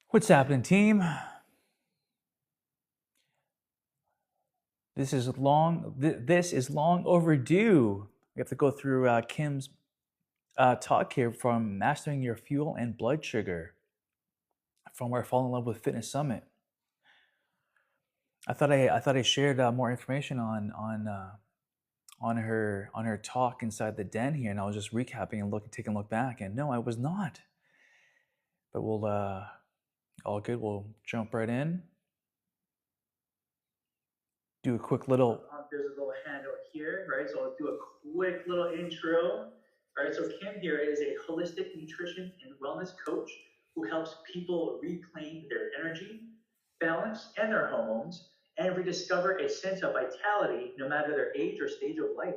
What's happening, team? This is long overdue. We have to go through Kim's talk here from mastering your fuel and blood sugar from our Fall in Love with Fitness Summit. I thought I shared more information on her talk inside the den here, and I was just recapping and taking a look back, and no, I was not. But we'll all good. We'll jump right in. Do a quick little. There's a little handout here, right? So I'll do a quick little intro. All right, so Kim here is a holistic nutrition and wellness coach who helps people reclaim their energy, balance, and their hormones, and rediscover a sense of vitality no matter their age or stage of life.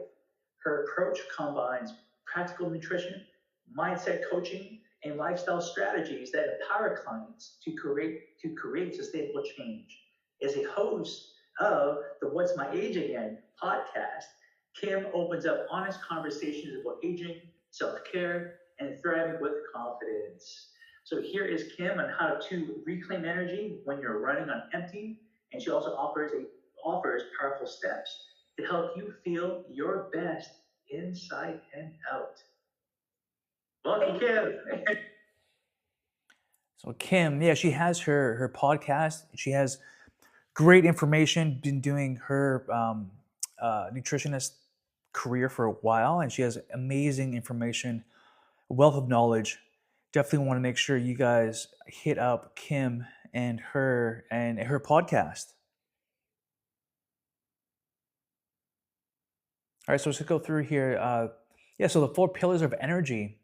Her approach combines practical nutrition, mindset coaching, and lifestyle strategies that empower clients to create sustainable change. As a host of the What's My Age Again podcast, Kim opens up honest conversations about aging, self-care, and thriving with confidence. So here is Kim on how to reclaim energy when you're running on empty, and she also offers powerful steps to help you feel your best inside and out. Welcome, Kim. So Kim, yeah, she has her podcast. She has great information. Been doing her nutritionist career for a while, and she has amazing information, wealth of knowledge. Definitely want to make sure you guys hit up Kim and her podcast. All right, so let's go through here. Yeah, so the 4 pillars of energy,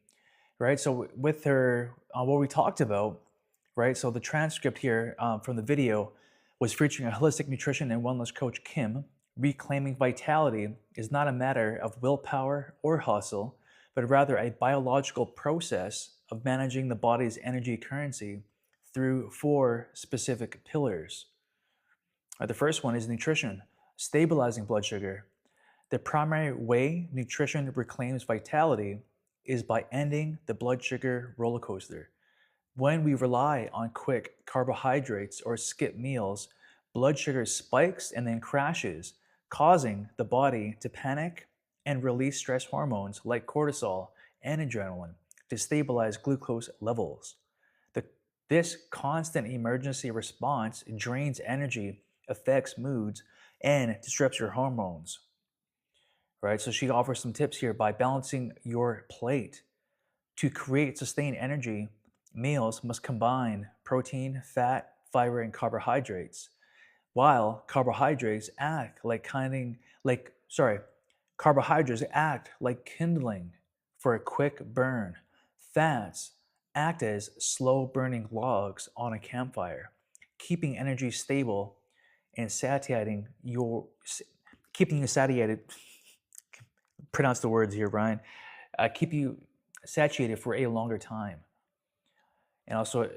right? So with her, what we talked about, right? So the transcript here from the video was featuring a holistic nutrition and wellness coach, Kim. Reclaiming vitality is not a matter of willpower or hustle, but rather a biological process of managing the body's energy currency through 4 specific pillars. The first one is nutrition, stabilizing blood sugar. The primary way nutrition reclaims vitality is by ending the blood sugar roller coaster. When we rely on quick carbohydrates or skip meals, blood sugar spikes and then crashes, causing the body to panic and release stress hormones like cortisol and adrenaline to stabilize glucose levels. This constant emergency response drains energy, affects moods, and disrupts your hormones. Right? So she offers some tips here by balancing your plate. To create sustained energy, meals must combine protein, fat, fiber, and carbohydrates. While carbohydrates act like kindling for a quick burn. Fats act as slow burning logs on a campfire, keeping energy stable and keeping you satiated. Pronounce the words here, Brian. Keep you satiated for a longer time. And also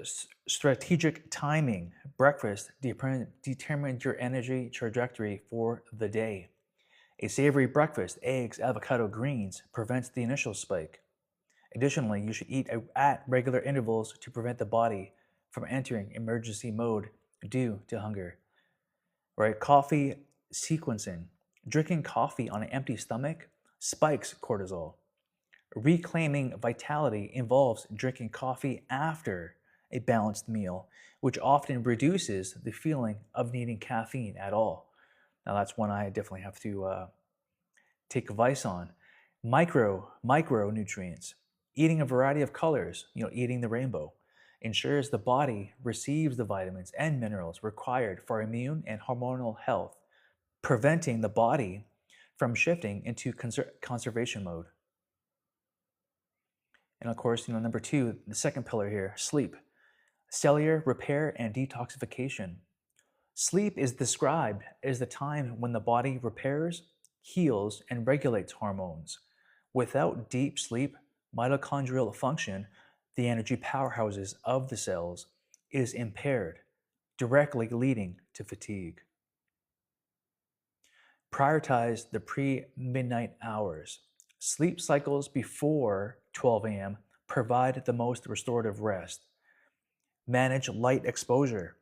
strategic timing. Breakfast determines your energy trajectory for the day. A savory breakfast, eggs, avocado, greens, prevents the initial spike. Additionally, you should eat at regular intervals to prevent the body from entering emergency mode due to hunger. Right? Coffee sequencing. Drinking coffee on an empty stomach spikes cortisol. Reclaiming vitality involves drinking coffee after a balanced meal, which often reduces the feeling of needing caffeine at all. Now that's one I definitely have to take advice on. Micronutrients. Eating a variety of colors, eating the rainbow, ensures the body receives the vitamins and minerals required for immune and hormonal health, preventing the body from shifting into conservation mode. And of course, number 2, the second pillar here, sleep. Cellular repair and detoxification. Sleep is described as the time when the body repairs, heals, and regulates hormones. Without deep sleep, mitochondrial function, the energy powerhouses of the cells, is impaired, directly leading to fatigue. Prioritize the pre-midnight hours. Sleep cycles before 12 a.m. provide the most restorative rest. Manage light exposure.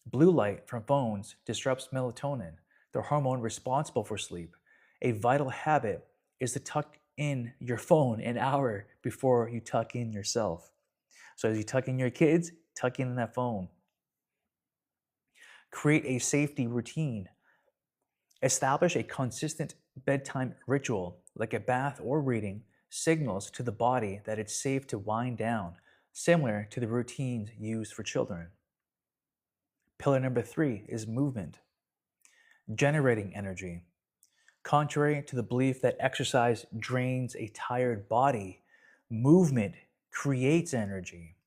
Blue light from phones disrupts melatonin, the hormone responsible for sleep. A vital habit is to tuck in your phone an hour before you tuck in yourself. So as you tuck in your kids, tuck in that phone. Create a safety routine. Establish a consistent bedtime ritual, like a bath or reading, signals to the body that it's safe to wind down, similar to the routines used for children. Pillar number 3 is movement. Generating energy. Contrary to the belief that exercise drains a tired body, movement creates energy.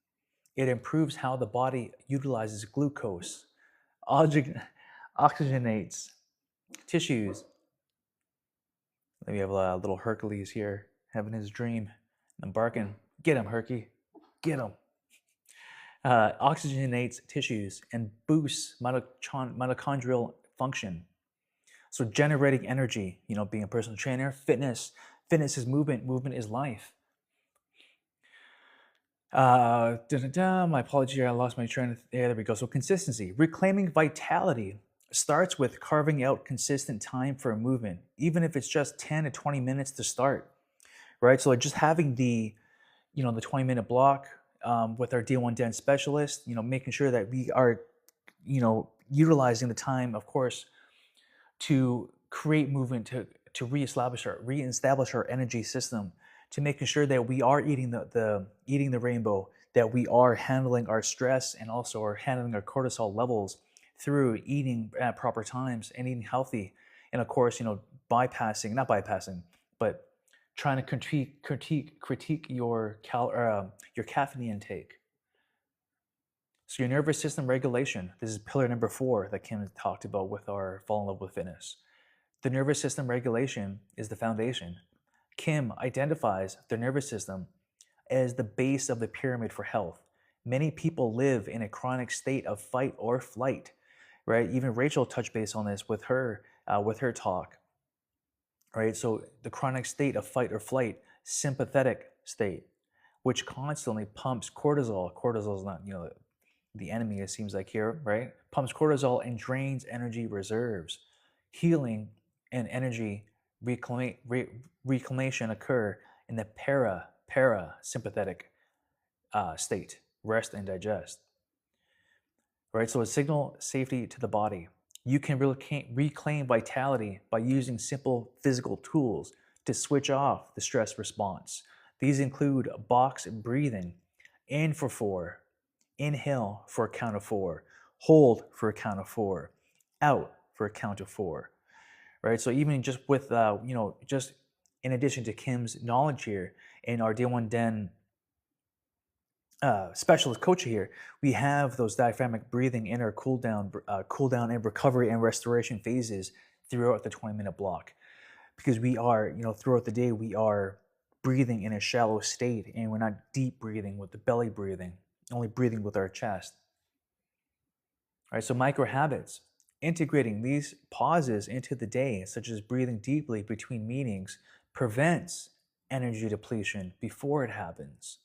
It improves how the body utilizes glucose, oxygenates tissues. We have a little Hercules here having his dream and barking. Get him, Herky. Get him. Oxygenates tissues and boosts mitochondrial function. So generating energy, being a personal trainer, fitness is movement, movement is life. My apology here, I lost my train of there we go. So consistency. Reclaiming vitality starts with carving out consistent time for a movement, even if it's just 10 to 20 minutes to start, right? So just having the 20-minute block with our D1 Den specialist, making sure that we are, utilizing the time, of course, to create movement, to reestablish our energy system, to making sure that we are eating the rainbow, that we are handling our stress and also are handling our cortisol levels through eating at proper times and eating healthy, and of course, not bypassing, but trying to critique your caffeine intake. So your nervous system regulation. This is pillar number 4 that Kim talked about with our Fall in Love with Fitness. The nervous system regulation is the foundation. Kim identifies the nervous system as the base of the pyramid for health. Many people live in a chronic state of fight or flight, right? Even Rachel touched base on this with her talk, right? So the chronic state of fight or flight, sympathetic state, which constantly pumps cortisol. Cortisol is not, the enemy, it seems like here, right? Pumps cortisol and drains energy reserves. Healing and energy reclamation occur in the parasympathetic state, rest and digest, right? So a signal safety to the body. You can reclaim vitality by using simple physical tools to switch off the stress response. These include box breathing, in for 4, inhale for a count of 4, hold for a count of 4, out for a count of 4, right? So even just with, just in addition to Kim's knowledge here in our D1 Den specialist coach here, we have those diaphragmatic breathing in our cool down and recovery and restoration phases throughout the 20-minute block, because we are, throughout the day, we are breathing in a shallow state, and we're not deep breathing with the belly breathing, only breathing with our chest. All right, so micro habits, integrating these pauses into the day, such as breathing deeply between meetings, prevents energy depletion before it happens.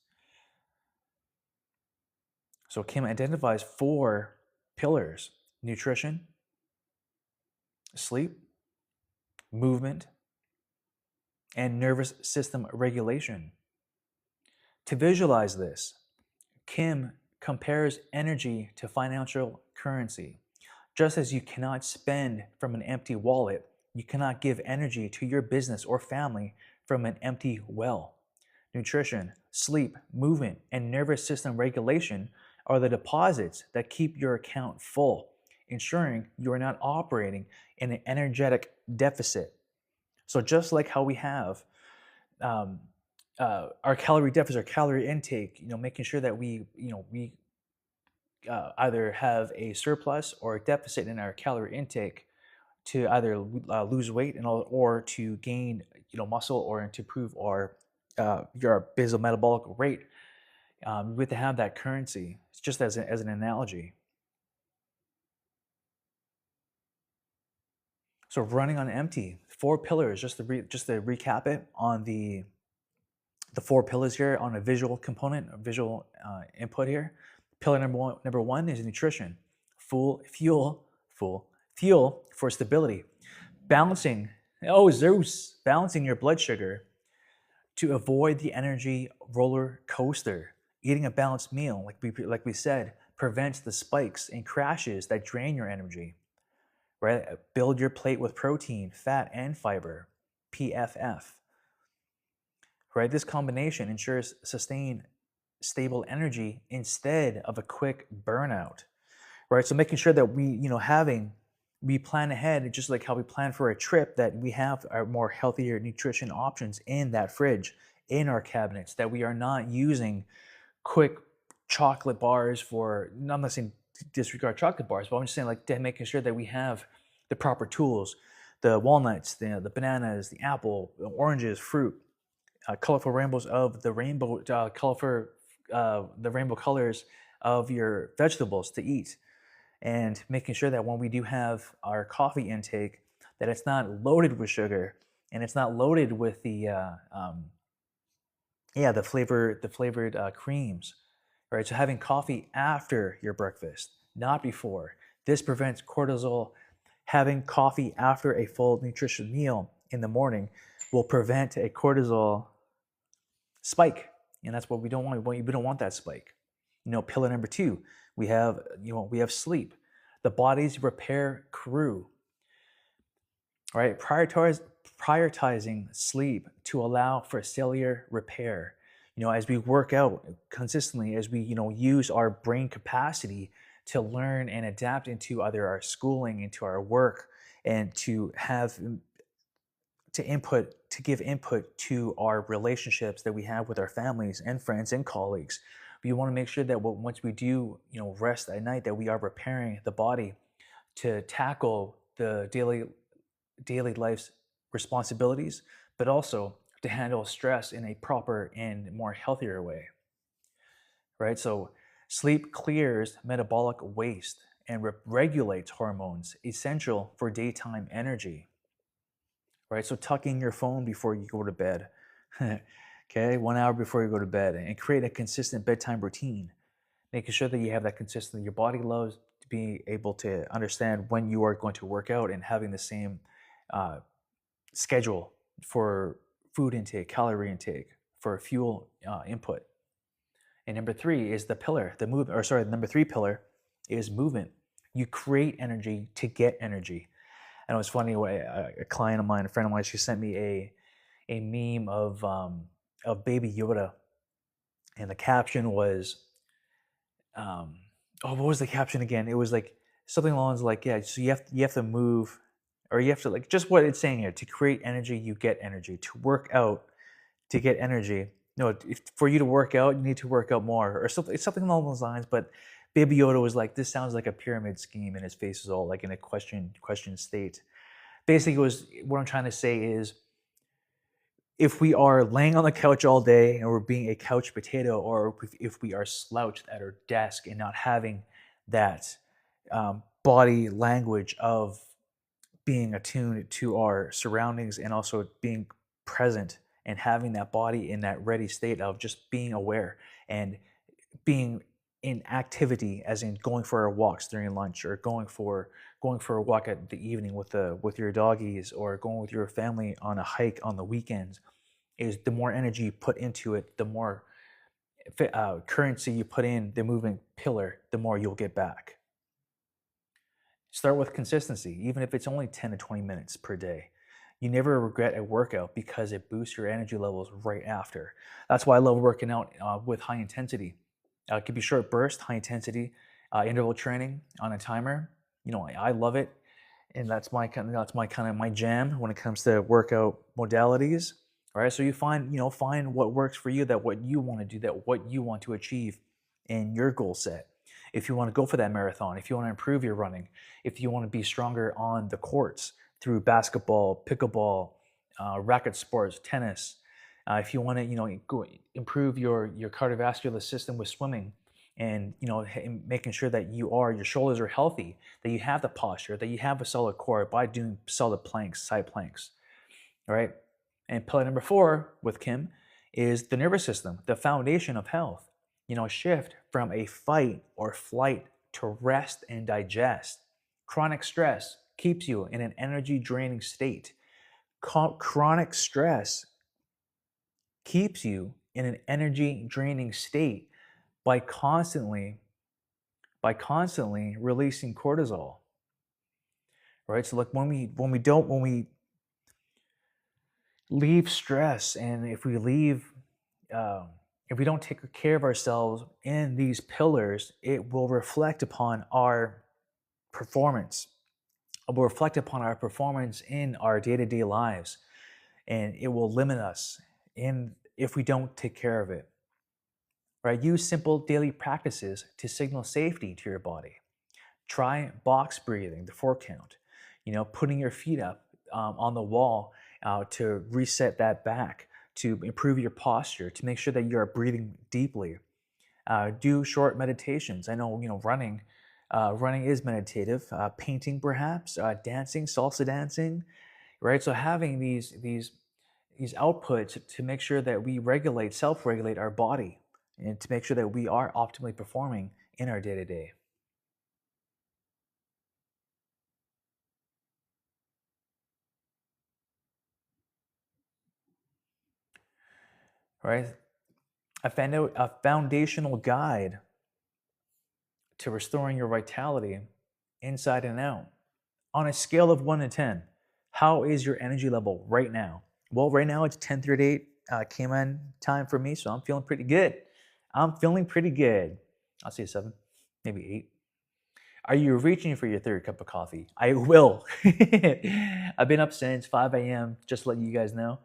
So Kim identifies 4 pillars: nutrition, sleep, movement, and nervous system regulation. To visualize this, Kim compares energy to financial currency. Just as you cannot spend from an empty wallet, you cannot give energy to your business or family from an empty well. Nutrition, sleep, movement, and nervous system regulation are the deposits that keep your account full, ensuring you are not operating in an energetic deficit. So just like how we have our calorie deficit, our calorie intake, making sure that we either have a surplus or a deficit in our calorie intake to either lose weight or to gain muscle or to improve your basal metabolic rate. We have to have that currency. It's just as an analogy. So running on empty, 4 pillars. Just to recap it on the 4 pillars here on a visual component, a visual input here. Pillar number one is nutrition. Fuel for stability. Balancing, oh Zeus, balancing your blood sugar to avoid the energy roller coaster. Eating a balanced meal, like we said, prevents the spikes and crashes that drain your energy. Right? Build your plate with protein, fat, and fiber. PFF. Right? This combination ensures sustained, stable energy instead of a quick burnout. Right? So making sure that we plan ahead, just like how we plan for a trip, that we have our more healthier nutrition options in that fridge, in our cabinets, that we are not using quick chocolate bars for, I'm not saying disregard chocolate bars, but I'm just saying like making sure that we have the proper tools, the walnuts, the bananas, the apple, the oranges, fruit, colorful rainbows of the rainbow, the rainbow colors of your vegetables to eat, and making sure that when we do have our coffee intake, that it's not loaded with sugar and it's not loaded with the flavored creams, right? So having coffee after your breakfast, not before. This prevents cortisol. Having coffee after a full nutritious meal in the morning will prevent a cortisol spike, and that's what we don't want. We don't want that spike. Pillar number two, we have sleep, the body's repair crew. Right, prioritizing sleep to allow for cellular repair. As we work out consistently, as we use our brain capacity to learn and adapt into either our schooling, into our work, and to give input to our relationships that we have with our families and friends and colleagues. We want to make sure that once we do rest at night, that we are preparing the body to tackle the daily life's responsibilities, but also to handle stress in a proper and more healthier way. Right? So sleep clears metabolic waste and regulates hormones essential for daytime energy. Right? So tuck in your phone before you go to bed. Okay, 1 hour before you go to bed, and create a consistent bedtime routine. Making sure that you have that consistency. Your body loves to be able to understand when you are going to work out, and having the same schedule for food intake, calorie intake, for fuel input. And number three is number three pillar is movement. You create energy to get energy. And it was funny, a client of mine, a friend of mine, she sent me a meme of Baby Yoda, and the caption was, what was the caption again? It was like something along the lines like, yeah, so you have to move, or you have to, like, just what it's saying here: to create energy, you get energy. To work out, to get energy. No, for you to work out, you need to work out more, or something. It's something along those lines. But Baby Yoda was like, this sounds like a pyramid scheme, and his face is all like in a question state. Basically, what I'm trying to say is, if we are laying on the couch all day and we're being a couch potato, or if we are slouched at our desk and not having that body language of being attuned to our surroundings, and also being present and having that body in that ready state of just being aware and being in activity, as in going for our walks during lunch, or going for a walk at the evening with your doggies, or going with your family on a hike on the weekends, is the more energy you put into it, the more currency you put in the movement pillar, the more you'll get back. Start with consistency, even if it's only 10 to 20 minutes per day. You never regret a workout because it boosts your energy levels right after. That's why I love working out with high intensity. It could be short burst, high intensity, interval training on a timer. I love it, and that's my jam when it comes to workout modalities. All right, so you find what works for you, that what you want to do, that what you want to achieve in your goal set. If you want to go for that marathon, if you want to improve your running, if you want to be stronger on the courts through basketball, pickleball, racket sports, tennis, if you want to improve your cardiovascular system with swimming, and making sure that your shoulders are healthy, that you have the posture, that you have a solid core by doing solid planks, side planks. All right. And pillar number 4 with Kim is the nervous system, the foundation of health. shift from a fight or flight to rest and digest. Chronic stress keeps you in an energy draining state. Chronic stress keeps you in an energy draining state by constantly releasing cortisol, right? So like when we leave stress, and if we don't take care of ourselves in these pillars, it will reflect upon our performance. It will reflect upon our performance in our day-to-day lives, and it will limit us in if we don't take care of it. Right? Use simple daily practices to signal safety to your body. Try box breathing, the 4 count. Putting your feet up on the wall to reset that back, to improve your posture, to make sure that you are breathing deeply. Do short meditations. I know, running is meditative. Painting, perhaps, dancing, salsa dancing, right? So having these outputs to make sure that we self-regulate our body, and to make sure that we are optimally performing in our day-to-day. Right? I found out a foundational guide to restoring your vitality inside and out. On a scale of 1 to 10, how is your energy level right now? Well, right now it's 10:38 Cayman time for me, so I'm feeling pretty good. I'll say 7, maybe 8. Are you reaching for your third cup of coffee? I will. I've been up since 5 a.m., just to let you guys know.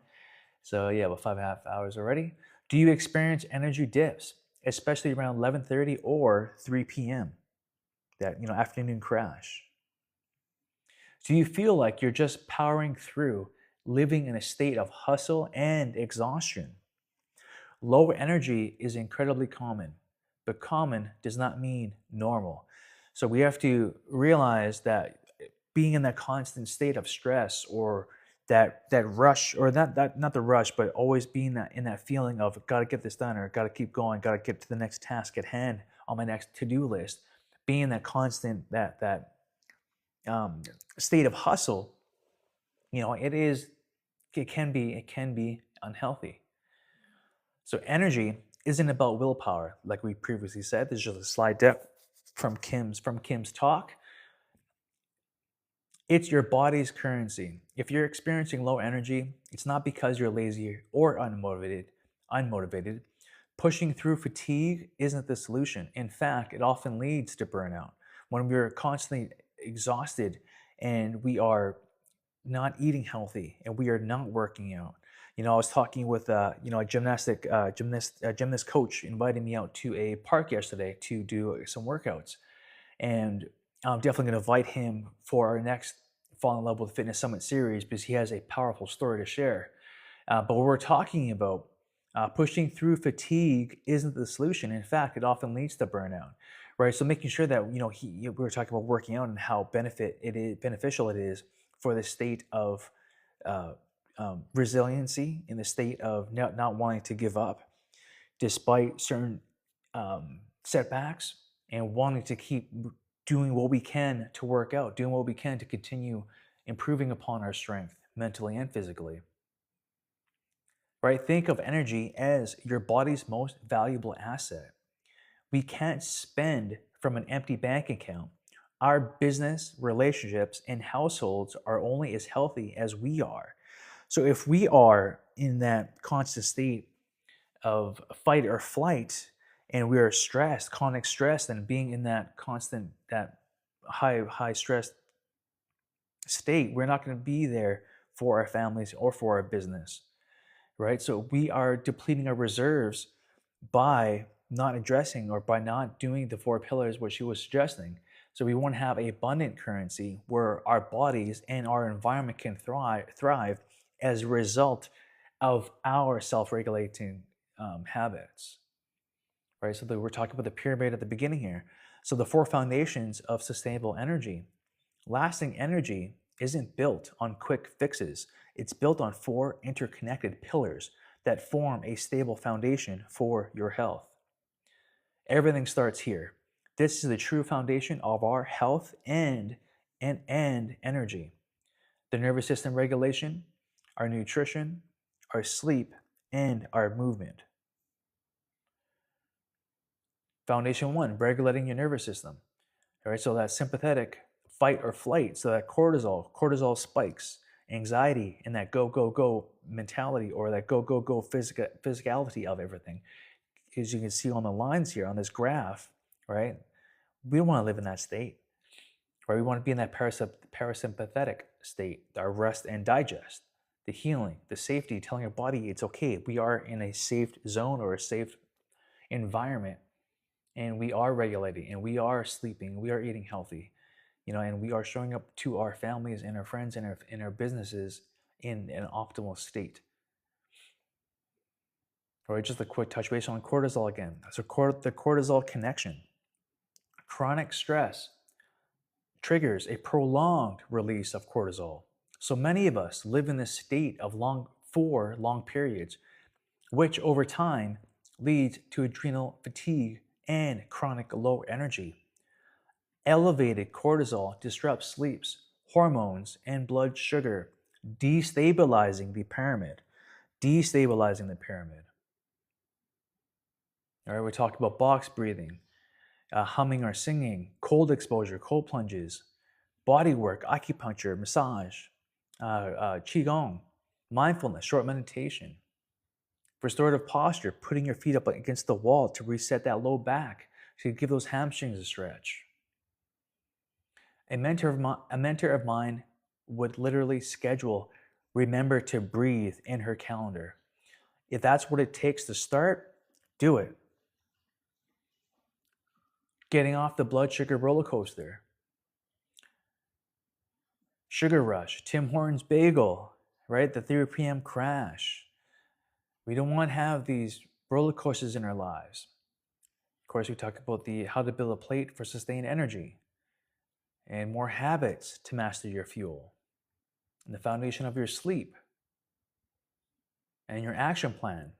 So yeah, about 5.5 hours already. Do you experience energy dips, especially around 11:30 or 3 p.m., that afternoon crash? Do you feel like you're just powering through, living in a state of hustle and exhaustion? Low energy is incredibly common, but common does not mean normal. So we have to realize that being in that constant state of stress, or that rush, or not the rush, but always being in that feeling of got to get this done, or got to keep going, got to get to the next task at hand on my next to-do list, being that constant state of hustle, it can be unhealthy. So energy isn't about willpower, like we previously said. This is just a slide deck from Kim's talk. It's your body's currency. If you're experiencing low energy, it's not because you're lazy or unmotivated. Pushing through fatigue isn't the solution. In fact, it often leads to burnout. When we're constantly exhausted and we are not eating healthy and we are not working out. I was talking with a gymnast coach invited me out to a park yesterday to do some workouts, and I'm definitely going to invite him for our next Fall in Love with Fitness Summit series, because he has a powerful story to share. But what we're talking about, pushing through fatigue isn't the solution. In fact, it often leads to burnout, right? So making sure that, we were talking about working out and how beneficial it is for the state of resiliency, in the state of not wanting to give up despite certain setbacks, and wanting to keep doing what we can to work out, doing what we can to continue improving upon our strength mentally and physically. Right? Think of energy as your body's most valuable asset. We can't spend from an empty bank account. Our business, relationships, and households are only as healthy as we are. So if we are in that constant state of fight or flight, and we are stressed, chronic stress, and being in that constant, that high stress state, we're not going to be there for our families or for our business, right? So we are depleting our reserves by not addressing, or by not doing the 4 pillars, what she was suggesting. So we want to have an abundant currency where our bodies and our environment can thrive as a result of our self-regulating habits, right? So we're talking about the pyramid at the beginning here. So the 4 foundations of sustainable energy. Lasting energy isn't built on quick fixes. It's built on 4 interconnected pillars that form a stable foundation for your health. Everything starts here. This is the true foundation of our health and energy. The nervous system regulation, our nutrition, our sleep, and our movement. Foundation 1, regulating your nervous system. All right, so that sympathetic fight or flight, so that cortisol spikes, anxiety, and that go, go, go mentality, or that go, go, go physicality of everything. As you can see on the lines here on this graph, right? We don't want to live in that state, right? We want to be in that parasympathetic state, our rest and digest, the healing, the safety, telling your body it's okay. We are in a safe zone or a safe environment, and we are regulating, and we are sleeping, we are eating healthy, and we are showing up to our families and our friends and our businesses in an optimal state. All right, just a quick touch base on cortisol again. So the cortisol connection. Chronic stress triggers a prolonged release of cortisol. So many of us live in this state of long periods, which over time leads to adrenal fatigue and chronic low energy. Elevated cortisol disrupts sleeps, hormones, and blood sugar, destabilizing the pyramid. All right, we talked about box breathing, humming or singing, cold exposure, cold plunges, body work, acupuncture, massage, qigong, mindfulness, short meditation, restorative posture, putting your feet up against the wall to reset that low back, to give those hamstrings a stretch. A mentor of mine would literally schedule remember to breathe in her calendar. If that's what it takes to start, do it. Getting off the blood sugar roller coaster. Sugar rush, Tim Hortons bagel, right? The 3 p.m. crash. We don't want to have these roller coasters in our lives. Of course, we talk about how to build a plate for sustained energy and more habits to master your fuel, and the foundation of your sleep, and your action plan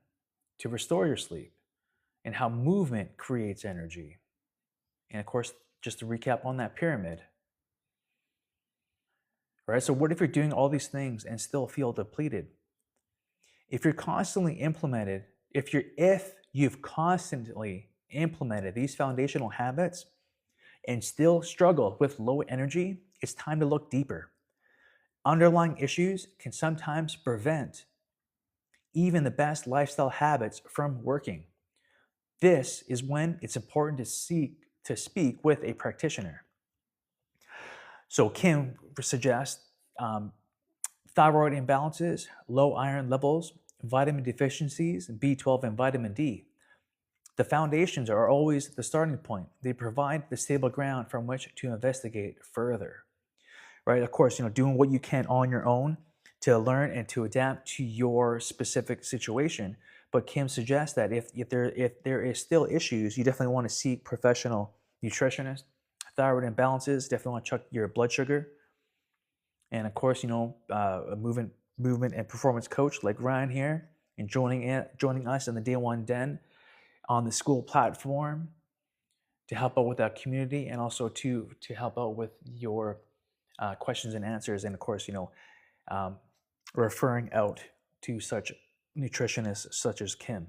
to restore your sleep, and how movement creates energy. And of course, just to recap on that pyramid, right? So what if you're doing all these things and still feel depleted? If you've constantly implemented these foundational habits and still struggle with low energy, it's time to look deeper. Underlying issues can sometimes prevent even the best lifestyle habits from working. This is when it's important to speak with a practitioner. So Kim suggests thyroid imbalances, low iron levels, vitamin deficiencies, B12 and vitamin D. The foundations are always the starting point. They provide the stable ground from which to investigate further. Right? Of course, doing what you can on your own to learn and to adapt to your specific situation. But Kim suggests that if there is still issues, you definitely want to seek professional nutritionist. Thyroid imbalances, definitely want to check your blood sugar. And of course, a movement and performance coach like Ryan here, and joining us in the Day One Den on the school platform to help out with that community, and also to help out with your questions and answers, and of course, referring out to such nutritionists such as Kim.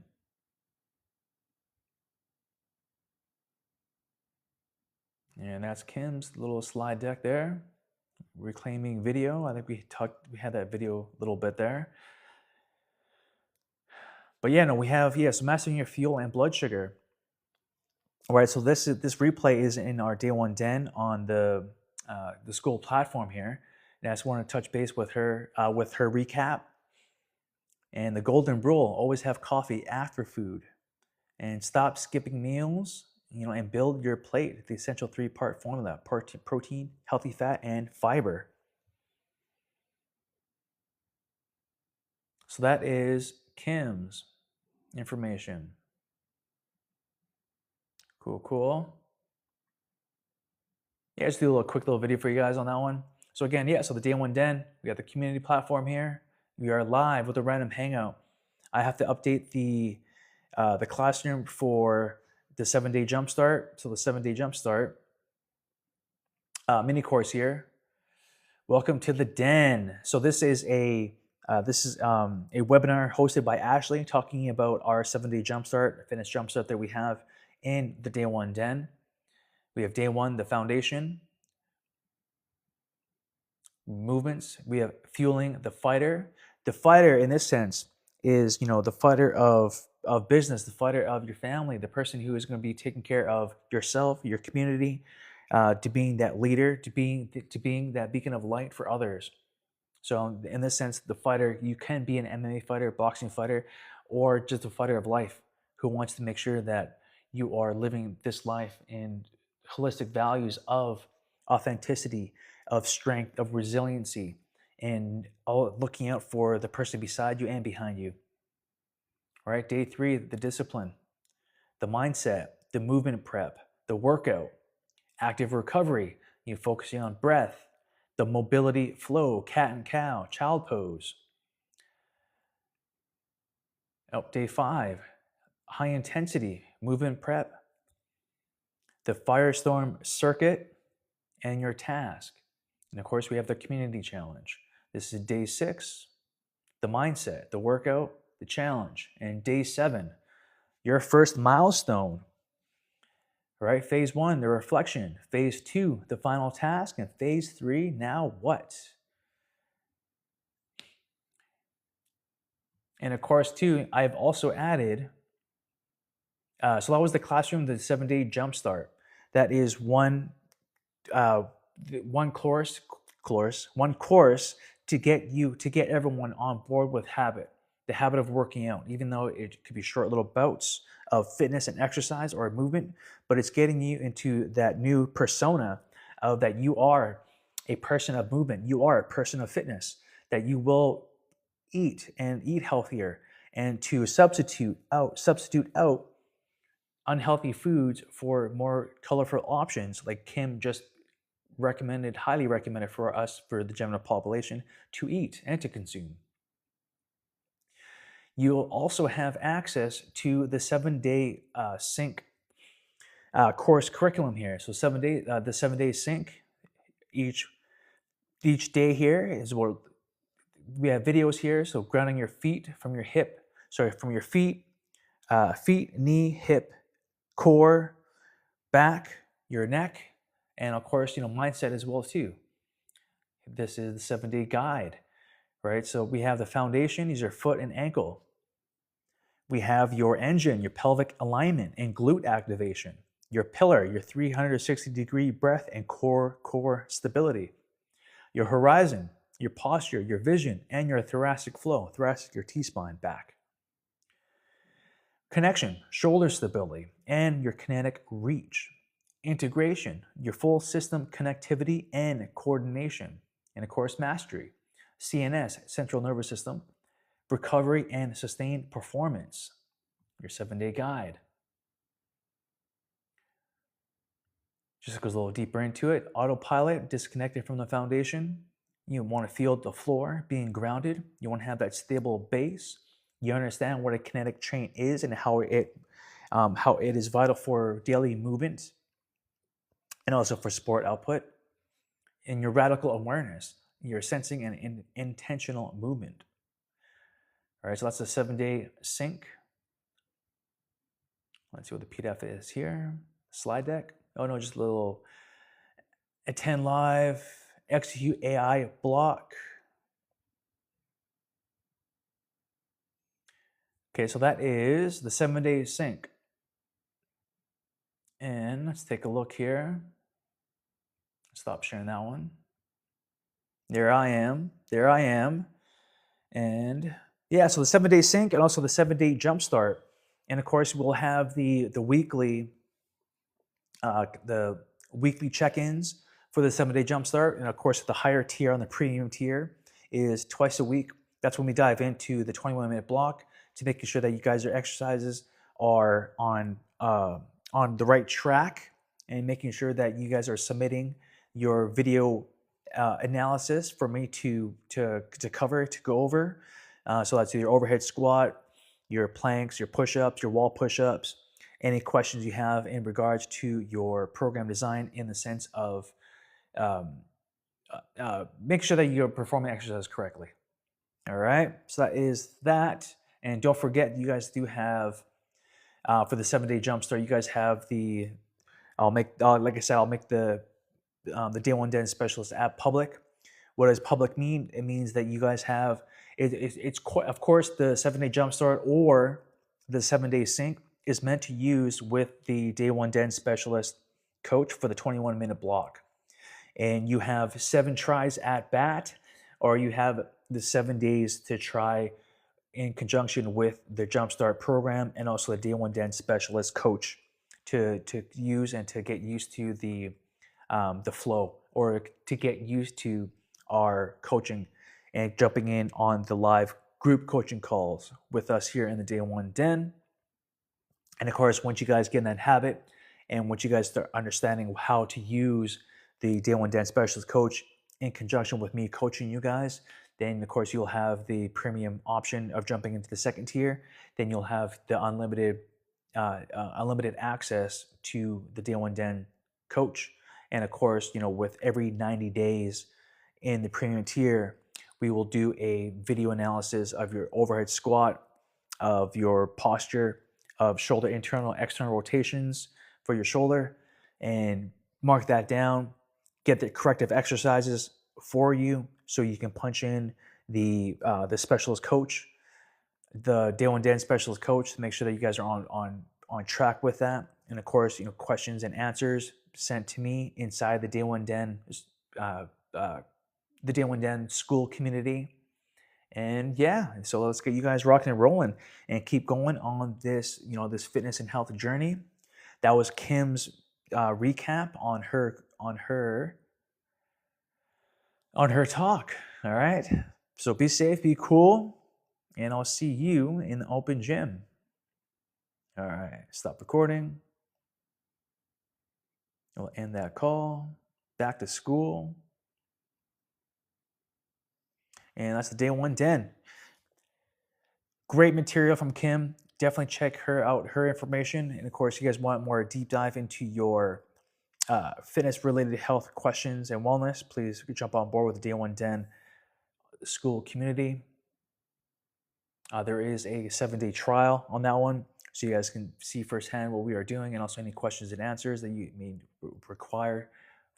And that's Kim's little slide deck there. Reclaiming video. I think we had that video a little bit there. But we have so mastering your fuel and blood sugar. All right, so this replay is in our Day One Den on the school platform here. And I just want to touch base with her recap. And the golden rule: always have coffee after food, and stop skipping meals. And build your plate. The essential 3-part formula: protein, healthy fat, and fiber. So that is Kim's information. Cool. Yeah, just do a quick little video for you guys on that one. So again, so the Day One Den, we got the community platform here. We are live with a random hangout. I have to update the classroom for the 7-day Jumpstart. So the 7-day Jumpstart mini course here. Welcome to the den. So this is a webinar hosted by Ashley talking about our 7-day Jumpstart, fitness Jumpstart that we have in the Day 1 den. We have Day 1, the foundation, movements. We have fueling the fighter. The fighter, in this sense, is the fighter of business, the fighter of your family, the person who is going to be taking care of yourself, your community, to being that leader, to being that beacon of light for others. So in this sense, the fighter, you can be an MMA fighter, boxing fighter, or just a fighter of life who wants to make sure that you are living this life in holistic values of authenticity, of strength, of resiliency, and looking out for the person beside you and behind you. All right, Day 3, the discipline, the mindset, the movement prep, the workout, active recovery, focusing on breath, the mobility flow, cat and cow, child pose. Day 5, high intensity, movement prep, the firestorm circuit, and your task. And of course, we have the community challenge. This is Day 6, the mindset, the workout, the challenge. And Day 7, your first milestone. Right? Phase 1, the reflection. Phase 2, the final task. And phase 3, now what? And of course, too, I've also added, so that was the classroom, the 7-day Jumpstart. That is one course to get everyone on board with the habit of working out, even though it could be short little bouts of fitness and exercise or movement, but it's getting you into that new persona of that you are a person of movement, you are a person of fitness, that you will eat healthier, and to substitute out unhealthy foods for more colorful options, like Kim just highly recommended for us, for the general population, to eat and to consume. You'll also have access to the 7-day sync course curriculum here. So the 7-day sync, each day here is where we have videos here. So grounding your feet from your feet, knee, hip, core, back, your neck, and of course, mindset as well too. This is the 7-day guide, right? So we have the foundation, these are foot and ankle. We have your engine, your pelvic alignment and glute activation, your pillar, your 360-degree breath and core stability, your horizon, your posture, your vision, and your thoracic flow, your T-spine back. Connection, shoulder stability, and your kinetic reach. Integration, your full system connectivity and coordination. And of course, mastery, CNS, central nervous system, recovery and sustained performance, your 7-day guide. Just goes a little deeper into it. Autopilot, disconnected from the foundation. You want to feel the floor, being grounded. You want to have that stable base. You understand what a kinetic chain is and how it is vital for daily movement and also for sport output. And your radical awareness, your sensing and intentional movement. All right, so that's the 7-day sync. Let's see what the PDF is here. Slide deck. Oh no, just a little attend live, execute AI block. Okay, so that is the 7-day sync. And let's take a look here. Stop sharing that one. There I am. And yeah, so the 7-day sync and also the 7-day Jumpstart. And of course, we'll have the weekly check-ins for the 7-day Jumpstart. And of course, the higher tier, on the premium tier, is twice a week. That's when we dive into the 21-minute block to making sure that you guys' exercises are on the right track, and making sure that you guys are submitting your video analysis for me to cover, to go over. So that's your overhead squat, your planks, your push-ups, your wall push-ups, any questions you have in regards to your program design in the sense of um, make sure that you're performing exercise correctly. All right, so that is that. And don't forget, you guys do have for the 7-day jumpstart, you guys have the I'll make like I said, I'll make the day one den specialist app public. What does public mean? It means that you guys have it's of course the 7-day jumpstart or the 7-day sync is meant to use with the day one den specialist coach for the 21-minute block. And you have 7 tries at bat, or you have the 7 days to try in conjunction with the Jumpstart program and also the day one den specialist coach to use and to get used to the flow, or to get used to our coaching and jumping in on the live group coaching calls with us here in the day one den. And of course, once you guys get in that habit and once you guys start understanding how to use the day one den specialist coach in conjunction with me coaching you guys, then of course you'll have the premium option of jumping into the second tier. Then you'll have the unlimited access to the day one den coach. And of course, with every 90 days in the premium tier, we will do a video analysis of your overhead squat, of your posture, of shoulder internal, external rotations for your shoulder, and mark that down, get the corrective exercises for you so you can punch in the specialist coach, the day one den specialist coach, to make sure that you guys are on track with that. And of course, questions and answers sent to me inside the day one den school community. And yeah, so let's get you guys rocking and rolling and keep going on this, this fitness and health journey. That was Kim's recap on her talk. All right. So be safe, be cool, and I'll see you in the open gym. All right. Stop recording. We'll end that call. Back to school. And that's the day one den. Great material from Kim. Definitely check her out, her information. And of course, you guys want more deep dive into your fitness related health questions and wellness, please jump on board with the day one den school community. There is a 7-day trial on that one, so you guys can see firsthand what we are doing and also any questions and answers that you may require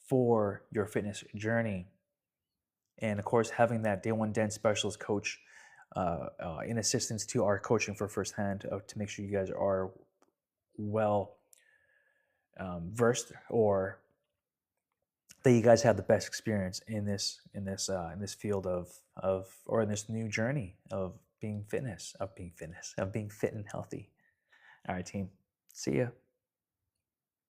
for your fitness journey. And of course, having that day one den specialist coach in assistance to our coaching for firsthand to make sure you guys are well versed, or that you guys have the best experience in this field or in this new journey of being fit and healthy. All right, team. See ya.